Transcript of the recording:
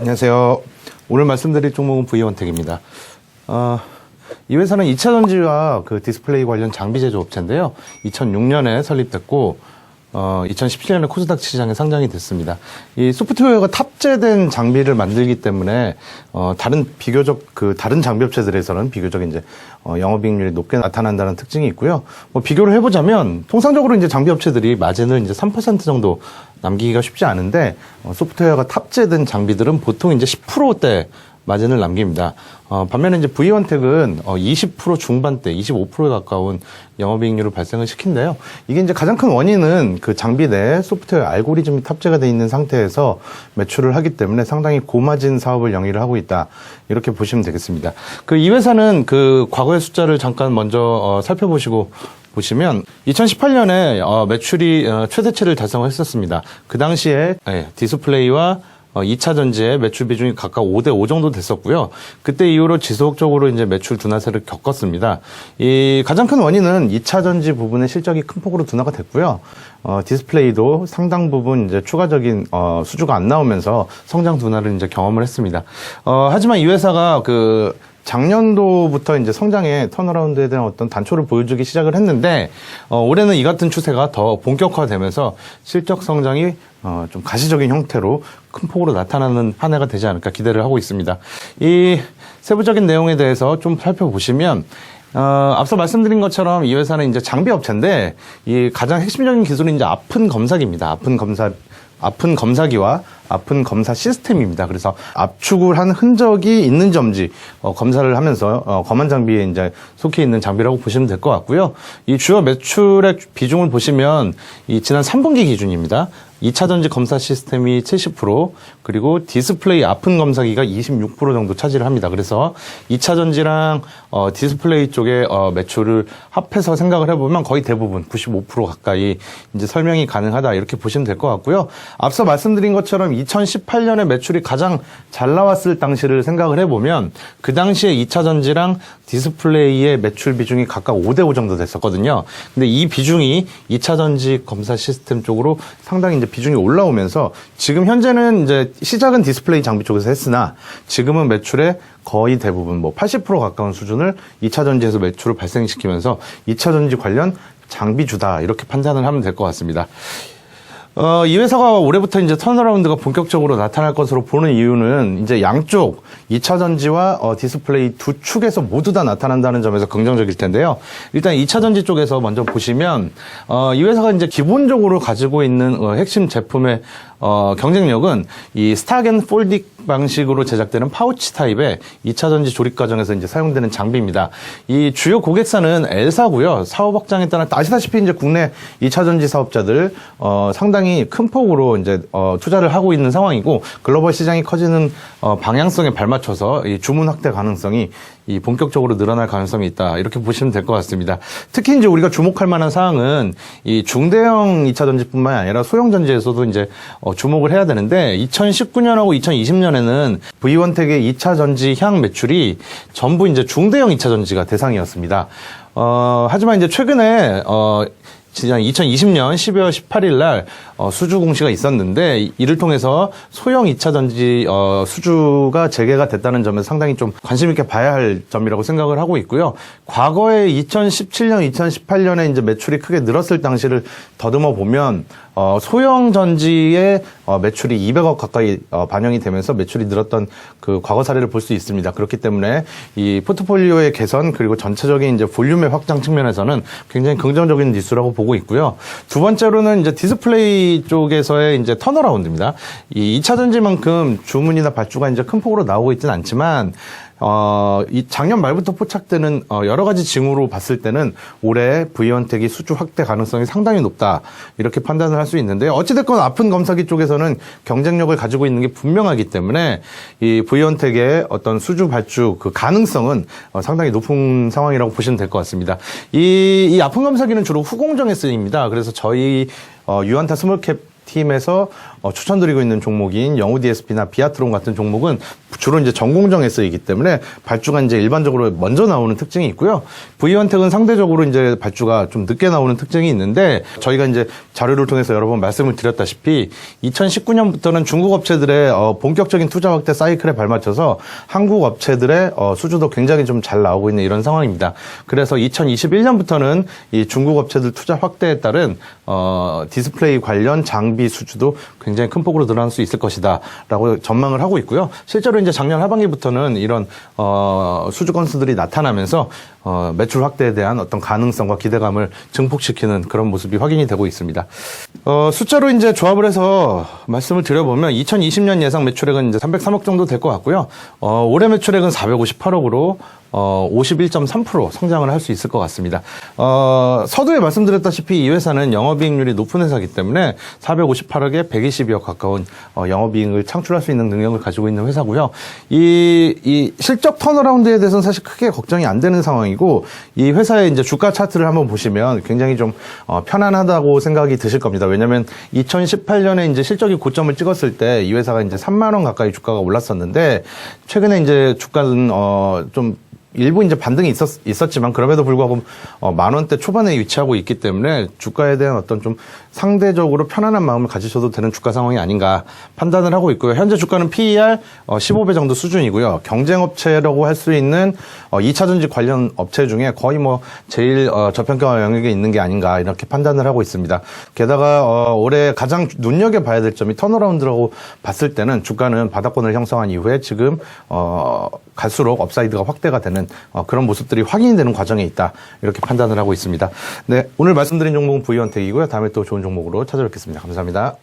안녕하세요. 오늘 말씀드릴 종목은 V원텍입니다. 이 회사는 2차 전지와 그 디스플레이 관련 장비 제조 업체인데요. 2006년에 설립됐고 2017년에 코스닥 시장에 상장이 됐습니다. 이 소프트웨어가 탑재된 장비를 만들기 때문에 다른 장비 업체들에서는 비교적 이제 영업이익률이 높게 나타난다는 특징이 있고요. 비교를 해보자면 통상적으로 이제 장비 업체들이 마진을 이제 3% 정도 남기기가 쉽지 않은데 소프트웨어가 탑재된 장비들은 보통 이제 10%대 마진을 남깁니다. 반면에 이제 V원텍은 20% 중반대, 25%에 가까운 영업이익률을 발생을 시킨데요. 이게 이제 가장 큰 원인은 그 장비 내에 소프트웨어 알고리즘이 탑재가 되어 있는 상태에서 매출을 하기 때문에 상당히 고마진 사업을 영위를 하고 있다. 이렇게 보시면 되겠습니다. 이 회사는 그 과거의 숫자를 잠깐 먼저 살펴보시고 보시면 2018년에 매출이 최대치를 달성했었습니다. 그 당시에 디스플레이와 2차 전지의 매출 비중이 각각 5대5 정도 됐었고요. 그때 이후로 지속적으로 이제 매출 둔화세를 겪었습니다. 이 가장 큰 원인은 2차 전지 부분의 실적이 큰 폭으로 둔화가 됐고요. 디스플레이도 상당 부분 이제 추가적인 수주가 안 나오면서 성장 둔화를 이제 경험을 했습니다. 하지만 이 회사가 작년도부터 이제 성장의 턴어라운드에 대한 어떤 단초를 보여주기 시작을 했는데, 올해는 이 같은 추세가 더 본격화되면서 실적 성장이 좀 가시적인 형태로 큰 폭으로 나타나는 한 해가 되지 않을까 기대를 하고 있습니다. 이 세부적인 내용에 대해서 좀 살펴보시면, 앞서 말씀드린 것처럼 이 회사는 이제 장비 업체인데, 이 가장 핵심적인 기술은 이제 아픈 검사기입니다. 아픈 검사기와 아픈 검사 시스템입니다. 그래서 압축을 한 흔적이 있는지 없는지 검사를 하면서 검안 장비에 이제 속해 있는 장비라고 보시면 될 것 같고요. 이 주요 매출의 비중을 보시면 이 지난 3분기 기준입니다. 2차 전지 검사 시스템이 70%, 그리고 디스플레이 아픈 검사기가 26% 정도 차지를 합니다. 그래서 2차 전지랑 디스플레이 쪽의 매출을 합해서 생각을 해보면 거의 대부분 95% 가까이 이제 설명이 가능하다, 이렇게 보시면 될 것 같고요. 앞서 말씀드린 것처럼 2018년에 매출이 가장 잘 나왔을 당시를 생각을 해보면 그 당시에 2차 전지랑 디스플레이의 매출 비중이 각각 5대5 정도 됐었거든요. 근데 이 비중이 2차 전지 검사 시스템 쪽으로 상당히 이제 비중이 올라오면서 지금 현재는 이제 시작은 디스플레이 장비 쪽에서 했으나 지금은 매출의 거의 대부분 80% 가까운 수준을 2차 전지에서 매출을 발생시키면서 2차 전지 관련 장비주다, 이렇게 판단을 하면 될 것 같습니다. 이 회사가 올해부터 이제 턴어라운드가 본격적으로 나타날 것으로 보는 이유는 이제 양쪽 2차 전지와 디스플레이 두 축에서 모두 다 나타난다는 점에서 긍정적일 텐데요. 일단 2차 전지 쪽에서 먼저 보시면 이 회사가 이제 기본적으로 가지고 있는 핵심 제품의 경쟁력은 이 스탁 앤 폴딩 방식으로 제작되는 파우치 타입의 2차 전지 조립 과정에서 이제 사용되는 장비입니다. 이 주요 고객사는 L사고요. 사업 확장에 따라 아시다시피 이제 국내 2차 전지 사업자들 상당히 큰 폭으로 이제 투자를 하고 있는 상황이고, 글로벌 시장이 커지는 방향성에 발맞춰서 이 주문 확대 가능성이 본격적으로 늘어날 가능성이 있다, 이렇게 보시면 될 것 같습니다. 특히 이제 우리가 주목할 만한 사항은 이 중대형 2차 전지뿐만 아니라 소형 전지에서도 이제 주목을 해야 되는데, 2019년하고 2020년에는 V원텍의 2차 전지 향 매출이 전부 이제 중대형 2차 전지가 대상이었습니다. 하지만 이제 최근에 지난 2020년 12월 18일 날 수주 공시가 있었는데, 이를 통해서 소형 2차 전지 수주가 재개가 됐다는 점에서 상당히 좀 관심 있게 봐야 할 점이라고 생각을 하고 있고요. 과거에 2017년, 2018년에 이제 매출이 크게 늘었을 당시를 더듬어 보면 소형 전지의 매출이 200억 가까이 반영이 되면서 매출이 늘었던 그 과거 사례를 볼 수 있습니다. 그렇기 때문에 이 포트폴리오의 개선, 그리고 전체적인 이제 볼륨의 확장 측면에서는 굉장히 긍정적인 뉴스라고 보고 있고요. 두 번째로는 이제 디스플레이 쪽에서의 이제 턴어라운드입니다. 이 2차 전지만큼 주문이나 발주가 이제 큰 폭으로 나오고 있지는 않지만, 이 작년 말부터 포착되는 여러 가지 징후로 봤을 때는 올해 V원텍이 수주 확대 가능성이 상당히 높다, 이렇게 판단을 할 수 있는데요. 어찌됐건 아픈 검사기 쪽에서는 경쟁력을 가지고 있는 게 분명하기 때문에 이 V원텍의 어떤 수주 발주 그 가능성은 상당히 높은 상황이라고 보시면 될 것 같습니다. 이 아픈 검사기는 주로 후공정에 쓰입니다. 그래서 저희 유안타 스몰캡 팀에서 추천드리고 있는 종목인 영우 DSP나 비아트론 같은 종목은 주로 이제 전공정에 쓰이기 때문에 발주가 이제 일반적으로 먼저 나오는 특징이 있고요. V원택은 상대적으로 이제 발주가 좀 늦게 나오는 특징이 있는데 저희가 이제 자료를 통해서 여러 번 말씀을 드렸다시피 2019년부터는 중국 업체들의 본격적인 투자 확대 사이클에 발맞춰서 한국 업체들의 수주도 굉장히 좀 잘 나오고 있는 이런 상황입니다. 그래서 2021년부터는 이 중국 업체들 투자 확대에 따른 디스플레이 관련 장비 수주도 굉장히 큰 폭으로 늘어날 수 있을 것이다 라고 전망을 하고 있고요. 실제로 이제 작년 하반기부터는 이런 수주 건수들이 나타나면서 매출 확대에 대한 어떤 가능성과 기대감을 증폭시키는 그런 모습이 확인이 되고 있습니다. 숫자로 이제 조합을 해서 말씀을 드려보면 2020년 예상 매출액은 이제 303억 정도 될 것 같고요. 올해 매출액은 458억으로 51.3% 성장을 할 수 있을 것 같습니다. 서두에 말씀드렸다시피 이 회사는 영업이익률이 높은 회사이기 때문에 458억에 120억 가까운 영업이익을 창출할 수 있는 능력을 가지고 있는 회사고요. 이 실적 턴어라운드에 대해서는 사실 크게 걱정이 안 되는 상황이고 이 회사의 이제 주가 차트를 한번 보시면 굉장히 좀 편안하다고 생각이 드실 겁니다. 왜냐하면 2018년에 이제 실적이 고점을 찍었을 때 이 회사가 이제 3만 원 가까이 주가가 올랐었는데 최근에 이제 주가는 좀 일부 이제 반등이 있었지만 그럼에도 불구하고 만 원대 초반에 위치하고 있기 때문에 주가에 대한 어떤 좀 상대적으로 편안한 마음을 가지셔도 되는 주가 상황이 아닌가 판단을 하고 있고요. 현재 주가는 PER 15배 정도 수준이고요. 경쟁업체라고 할 수 있는 2차전지 관련 업체 중에 거의 뭐 제일 저평가 영역에 있는 게 아닌가 이렇게 판단을 하고 있습니다. 게다가 올해 가장 눈여겨봐야 될 점이 턴어라운드라고 봤을 때는 주가는 바닥권을 형성한 이후에 지금 갈수록 업사이드가 확대가 되는 그런 모습들이 확인이 되는 과정에 있다 이렇게 판단을 하고 있습니다. 네, 오늘 말씀드린 종목은 V원택이고요. 다음에 또 좋은 종목으로 찾아뵙겠습니다. 감사합니다.